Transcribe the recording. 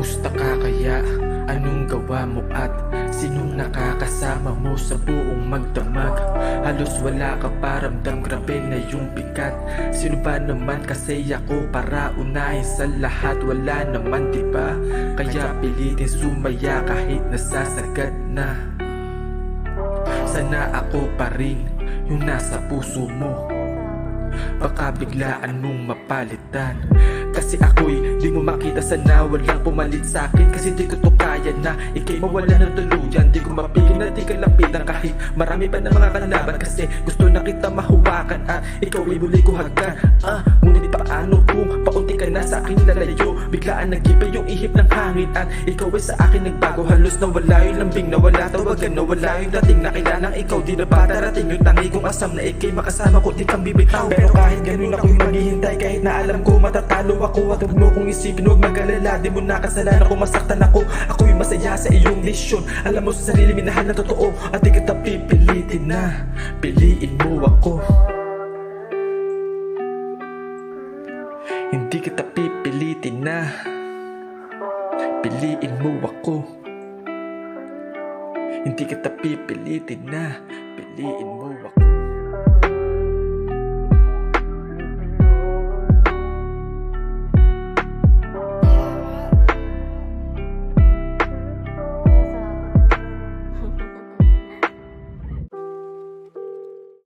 Kamusta ka kaya? Anong gawa mo at sinong nakakasama mo sa buong magdamag? Halos wala ka pa ramdam, grabe na yung bigat. Sino ba naman kasi ako para unahin sa lahat? Wala naman diba? Kaya pilitin sumaya kahit nasasagad na. Sana ako pa rin yung nasa puso mo, baka biglaan mong mapalitan. Kasi ako'y di mo makita, sana walang pumalit sa'kin. Kasi di ko to kaya na ikay mawala ng tuluyan. Di ko mapigil na di ka lapitan kahit marami pa na mga kalaban. Kasi gusto na kita mahawakan at ikaw ay muli ko hagdan. Ngunit paano kung paunti ka na sa'kin lalayo? Biglaan nag-iba yung ihip ng hangin at ikaw ay sa akin nagbago. Halos nawala yung lambing, nawala tawagan, nawala yung dating nakilanang ikaw. Di na ba darating yung tangi kong asam na ikay makasama ko, di kang bibitaw. Pero kahit ganun ako'y maghihintay, kahit na alam ko matatalo ako. At huwag mo kong isipin, huwag mag-alala, di mo nakasalanan kung masaktan ako. Ako'y masaya sa iyong desisyon, alam mo sa sarili minahal na totoo. At di kita pipilitin na piliin mo ako. Hindi kita pipilitin na piliin mo ako. Hindi kita pipilitin na piliin mo ako.